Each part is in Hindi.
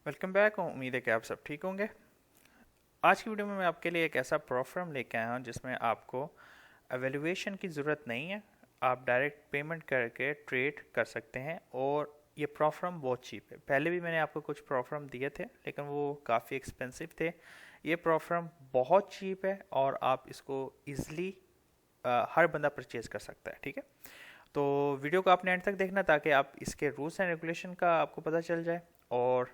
Welcome back. उम्मीद है कि आप सब ठीक होंगे। आज की वीडियो में मैं आपके लिए एक ऐसा प्रोफार्म लेके आया हूँ जिसमें आपको एवेल्यूएशन की ज़रूरत नहीं है। आप डायरेक्ट पेमेंट करके ट्रेड कर सकते हैं और ये प्रोफार्म बहुत चीप है। पहले भी मैंने आपको कुछ प्रोफार्म दिए थे लेकिन वो काफ़ी एक्सपेंसिव थे। ये प्रोफार्म बहुत चीप है और आप इसको ईज़िली हर बंदा परचेज़ कर सकता है। ठीक है, तो वीडियो को आपने एंड तक देखना ताकि आप इसके रूल्स एंड रेगुलेशन का आपको पता चल जाए और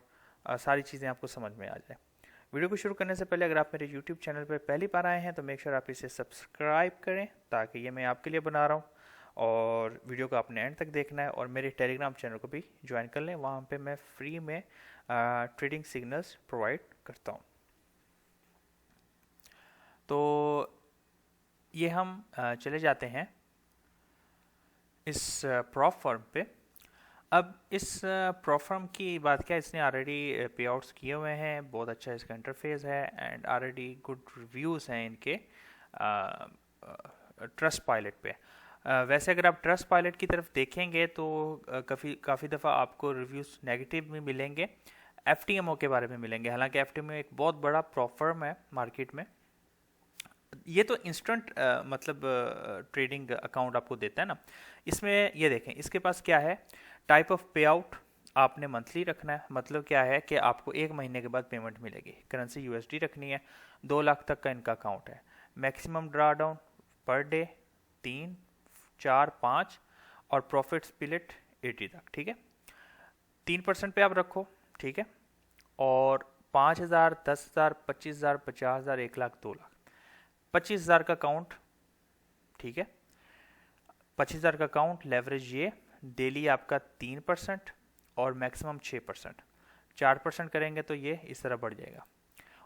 सारी चीज़ें आपको समझ में आ जाए। वीडियो को शुरू करने से पहले अगर आप मेरे यूट्यूब चैनल पर पहली बार आए हैं तो मेक श्योर आप इसे सब्सक्राइब करें ताकि ये मैं आपके लिए बना रहा हूँ। और वीडियो को आपने एंड तक देखना है और मेरे टेलीग्राम चैनल को भी ज्वाइन कर लें। वहाँ पे मैं फ्री में ट्रेडिंग सिग्नल्स प्रोवाइड करता हूँ। तो ये हम चले जाते हैं इस प्रॉप फर्म पे। अब इस प्रोफर्म की बात क्या, इसने ऑलरेडी पे आउट्स किए हुए हैं, बहुत अच्छा इसका इंटरफेस है एंड ऑलरेडी गुड रिव्यूज़ हैं इनके ट्रस्ट पायलट पे। वैसे अगर आप ट्रस्ट पायलट की तरफ देखेंगे तो काफ़ी दफ़ा आपको रिव्यूज़ नेगेटिव भी मिलेंगे, एफ के बारे में मिलेंगे। हालांकि एफ एक बहुत बड़ा प्रोफर्म है मार्केट में। ये तो इंस्टेंट मतलब ट्रेडिंग अकाउंट आपको देता है ना। इसमें ये देखें, इसके पास क्या है, टाइप ऑफ पे आउट आपने मंथली रखना है। मतलब क्या है कि आपको एक महीने के बाद पेमेंट मिलेगी। करेंसी यूएसडी रखनी है। 2 लाख तक का इनका अकाउंट है। Maximum draw down per day 3, 4, 5 और प्रॉफिट स्प्लिट 80 तक। ठीक है, 3% पे आप रखो। ठीक है, और 5,000, 10,000, 25,000, 50,000, 1 लाख, 2 लाख, 25,000 का काउंट। ठीक है, 25,000 का काउंट लेवरेज ये डेली आपका 3% और मैक्सिमम 6%। 4% करेंगे तो ये इस तरह बढ़ जाएगा।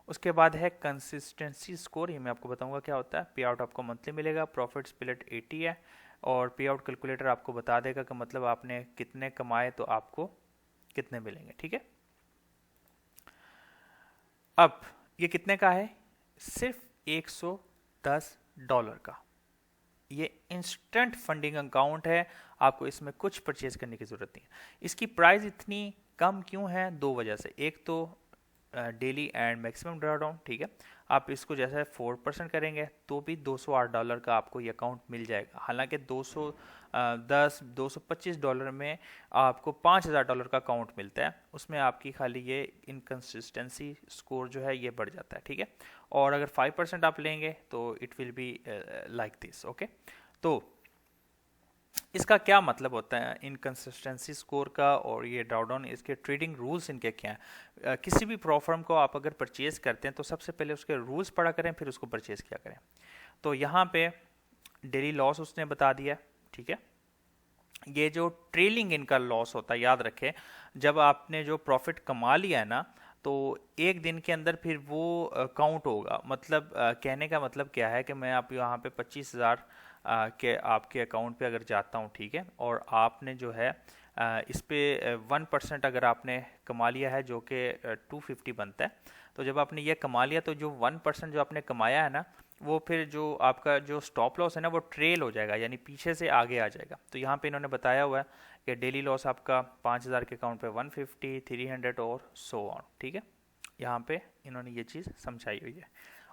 उसके बाद है कंसिस्टेंसी स्कोर। ये मैं आपको बताऊंगा क्या होता है। पे आउट आपको मंथली मिलेगा। प्रॉफिट स्प्लिट 80 है और पे आउट कैलकुलेटर आपको बता देगा कि मतलब आपने कितने कमाए तो आपको कितने मिलेंगे। ठीक है, अब ये कितने का है, सिर्फ $110 का। ये इंस्टेंट फंडिंग अकाउंट है, आपको इसमें कुछ परचेज करने की ज़रूरत नहीं है। इसकी प्राइस इतनी कम क्यों है, 2 वजह से। एक तो daily and maximum draw down. ठीक है, आप इसको जैसे 4% करेंगे तो भी $208 का आपको ये अकाउंट मिल जाएगा। हालांकि 225 डॉलर में आपको $5,000 का अकाउंट मिलता है। उसमें आपकी खाली ये इनकन्सिस्टेंसी स्कोर जो है ये बढ़ जाता है। ठीक है, और अगर 5% आप लेंगे तो it will be like this. Okay, तो इसका क्या मतलब होता है इनकन्सिस्टेंसी स्कोर का और ये ड्रॉडाउन, इसके ट्रेडिंग रूल्स इनके क्या हैं। किसी भी प्रोफर्म को आप अगर परचेज करते हैं तो सबसे पहले उसके रूल्स पढ़ा करें, फिर उसको परचेज किया करें। तो यहाँ पे डेली लॉस उसने बता दिया। ठीक है, ये जो ट्रेलिंग इनका लॉस होता है, याद रखें, जब आपने जो प्रॉफिट कमा लिया है ना तो एक दिन के अंदर फिर वो काउंट होगा। मतलब कहने का मतलब क्या है कि मैं आप यहाँ पे 25,000 के आपके अकाउंट पे अगर जाता हूँ, ठीक है, और आपने जो है इस पे 1% अगर आपने कमा लिया है जो कि 250 बनता है। तो जब आपने ये कमा लिया तो जो 1% जो आपने कमाया है ना, वो फिर जो आपका जो स्टॉप लॉस है ना वो ट्रेल हो जाएगा, यानी पीछे से आगे आ जाएगा। तो यहाँ पे इन्होंने बताया हुआ है कि डेली लॉस आपका 5,000 के अकाउंट पे 150, 300 और सो ऑन। ठीक है, यहाँ पे इन्होंने ये चीज़ समझाई हुई है।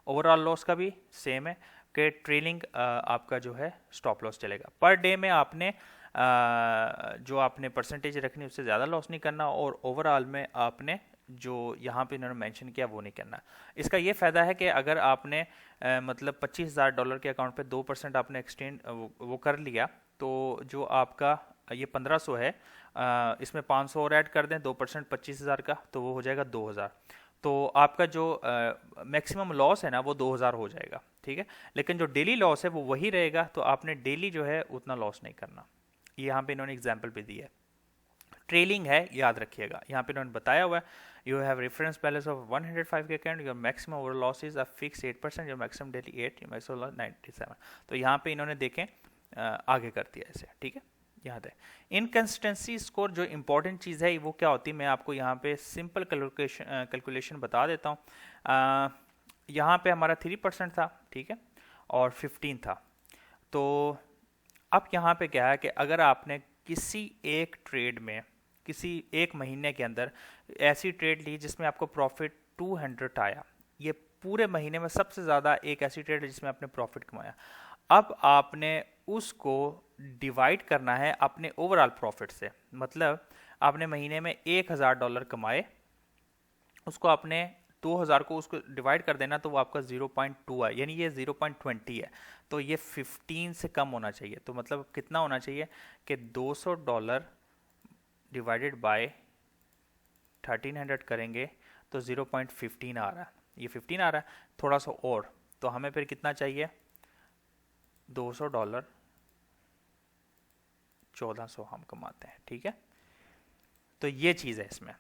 ओवरऑल लॉस का भी सेम है कि ट्रेलिंग आपका जो है स्टॉप लॉस चलेगा। पर डे में आपने जो आपने परसेंटेज रखनी उससे ज़्यादा लॉस नहीं करना और ओवरऑल में आपने जो यहाँ पे इन्होंने मेंशन किया वो नहीं करना। इसका ये फ़ायदा है कि अगर आपने मतलब $25,000 के अकाउंट पे 2% आपने एक्सटेंड वो कर लिया तो जो आपका ये 1,500 है, इसमें 500 और ऐड कर दें 2% 25,000 का, तो वो हो जाएगा 2,000। तो आपका जो मैक्सिमम लॉस है ना वो 2,000 हो जाएगा। ठीक है, लेकिन जो डेली लॉस है वो वही रहेगा, तो आपने डेली जो है उतना लॉस नहीं करना। ये यहाँ पे इन्होंने एग्जाम्पल भी दिया है। ट्रेलिंग है, याद रखिएगा, यहाँ पे इन्होंने बताया हुआ है you have reference balance of 105 के account, your maximum over loss is a fix 8%, your maximum daily 8, your maximum loss 97। तो यहाँ पे इन्होंने देखें आगे कर दिया ऐसे। ठीक है, यहाँ है इनकन्सिस्टेंसी स्कोर। जो इंपॉर्टेंट चीज़ है वो क्या होती है, मैं आपको यहाँ पे सिंपल कैलकुलेशन बता देता हूँ। यहाँ पे हमारा 3% था, ठीक है, और 15 था। तो अब यहाँ पे क्या है कि अगर आपने किसी एक ट्रेड में किसी एक महीने के अंदर ऐसी ट्रेड ली जिसमें आपको प्रॉफिट 200 आया, ये पूरे महीने में सबसे ज़्यादा एक ऐसी ट्रेड है जिसमें आपने प्रॉफिट कमाया। अब आपने उसको डिवाइड करना है अपने ओवरऑल प्रॉफिट से, मतलब आपने महीने में $1000 कमाए, उसको आपने 2000 को उसको डिवाइड कर देना तो वो आपका 0.2 है, यानी ये 0.20 है, तो ये 15 से कम होना चाहिए। तो मतलब कितना होना चाहिए कि $200 डिवाइडेड बाय 1300 करेंगे तो 0.15 आ रहा है, ये 15 आ रहा है, थोड़ा सा और, तो हमें फिर कितना चाहिए, $200 1400 हम कमाते हैं, ठीक है। तो ये चीज़ है इसमें,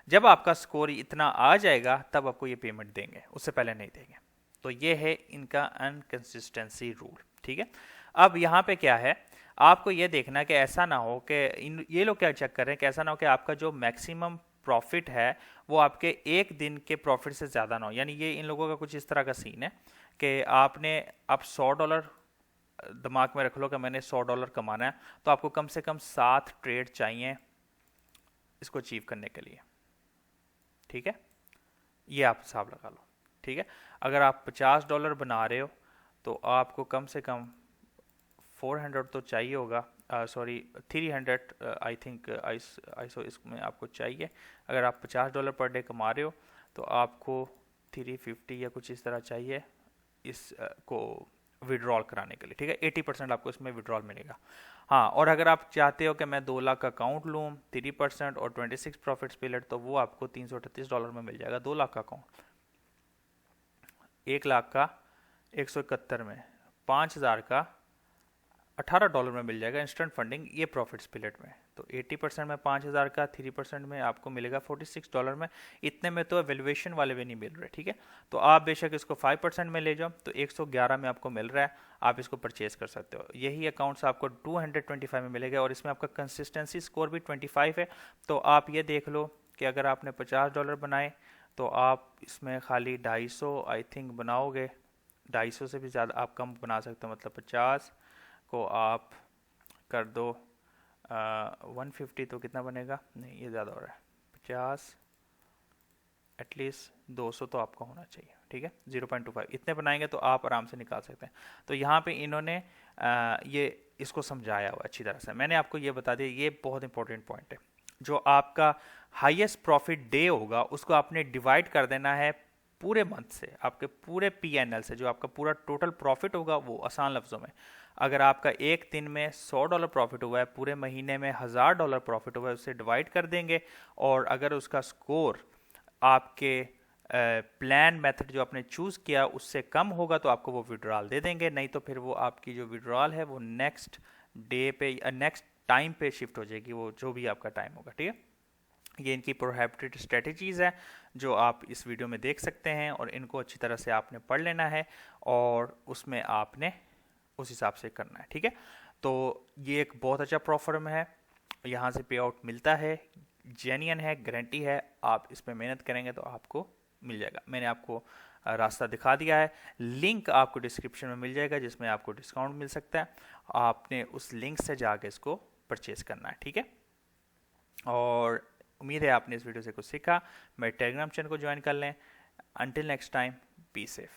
जब आपका स्कोर इतना आ जाएगा तब आपको ये पेमेंट देंगे, उससे पहले नहीं देंगे। तो ये है इनका अनकंसिस्टेंसी रूल, ठीक है। अब यहाँ पे क्या है, आपको ये देखना कि ऐसा ना हो कि ये लोग क्या चेक कर रहे हैं कि ऐसा ना हो कि आपका जो मैक्सिमम प्रॉफिट है वो आपके एक दिन के प्रॉफिट से ज़्यादा ना हो। यानी ये इन लोगों का कुछ इस तरह का सीन है कि आपने अब $100 दिमाग में रख लो कि मैंने $100 कमाना है, तो आपको कम से कम 7 ट्रेड चाहिए इसको अचीव करने के लिए, ठीक है। ये आप हिसाब लगा लो, ठीक है। अगर आप $50 बना रहे हो तो आपको कम से कम 400 तो चाहिए होगा, सॉरी 300 आई थिंक आईसो इसमें आपको चाहिए। अगर आप $50 पर डे कमा रहे हो तो आपको 350 या कुछ इस तरह चाहिए इस को विड्रॉल कराने के लिए, ठीक है। 80% आपको इसमें विड्रॉल मिलेगा। हाँ, और अगर आप चाहते हो कि मैं 2 लाख का अकाउंट लूँ 3% और 26 प्रॉफिट स्प्लिट, तो वो आपको $338 में मिल जाएगा। 2 लाख का अकाउंट 1 लाख का 171 में, 5000 का $18 में मिल जाएगा इंस्टेंट फंडिंग, ये प्रॉफिट स्प्लिट में। तो 80% में 5000 का, 3% में आपको मिलेगा $46 में। इतने में तो वैल्यूएशन वाले भी नहीं मिल रहे, ठीक है। तो आप बेशक इसको 5% में ले जाओ तो 111 में आपको मिल रहा है, आप इसको परचेज कर सकते हो। यही अकाउंट्स आपको 225 में मिलेगा और इसमें आपका कंसिस्टेंसी स्कोर भी 25 है। तो आप ये देख लो कि अगर आपने $50 बनाए तो आप इसमें खाली 250 आई थिंक बनाओगे, 250 से भी ज़्यादा आप कम बना सकते हो, मतलब 50 को आप कर दो 150 तो कितना बनेगा, नहीं ये ज़्यादा हो रहा है, 50 एटलीस्ट 200 तो आपका होना चाहिए, ठीक है। 0.25 इतने बनाएंगे तो आप आराम से निकाल सकते हैं। तो यहाँ पे इन्होंने ये इसको समझाया हुआ अच्छी तरह से, मैंने आपको ये बता दिया, ये बहुत इंपॉर्टेंट पॉइंट है। जो आपका हाईएस्ट प्रॉफिट डे होगा उसको आपने डिवाइड कर देना है पूरे मंथ से, आपके पूरे PNL से, जो आपका पूरा टोटल प्रॉफिट होगा वो। आसान लफ्ज़ों में, अगर आपका एक दिन में $100 प्रॉफिट हुआ है, पूरे महीने में $1000 प्रॉफिट हुआ है, उससे डिवाइड कर देंगे। और अगर उसका स्कोर आपके प्लान मेथड जो आपने चूज़ किया उससे कम होगा तो आपको वो विड्रॉल दे देंगे, नहीं तो फिर वो आपकी जो विड्रॉल है वो नेक्स्ट डे पे या नेक्स्ट टाइम पे शिफ्ट हो जाएगी, वो जो भी आपका टाइम होगा, ठीक है। ये इनकी प्रोहिबिटेड स्ट्रेटजीज़ है जो आप इस वीडियो में देख सकते हैं, और इनको अच्छी तरह से आपने पढ़ लेना है और उसमें आपने उस हिसाब से करना है, ठीक है। तो ये एक बहुत अच्छा प्रोफर्म है, यहाँ से पे आउट मिलता है, जेन्युइन है, गारंटी है। आप इस पर मेहनत करेंगे तो आपको मिल जाएगा। मैंने आपको रास्ता दिखा दिया है, लिंक आपको डिस्क्रिप्शन में मिल जाएगा जिसमें आपको डिस्काउंट मिल सकता है। आपने उस लिंक से जाके इसको परचेज करना है, ठीक है। और उम्मीद है आपने इस वीडियो से कुछ सीखा। मेरे टेलीग्राम चैनल को ज्वाइन कर लें। Until next time, be safe.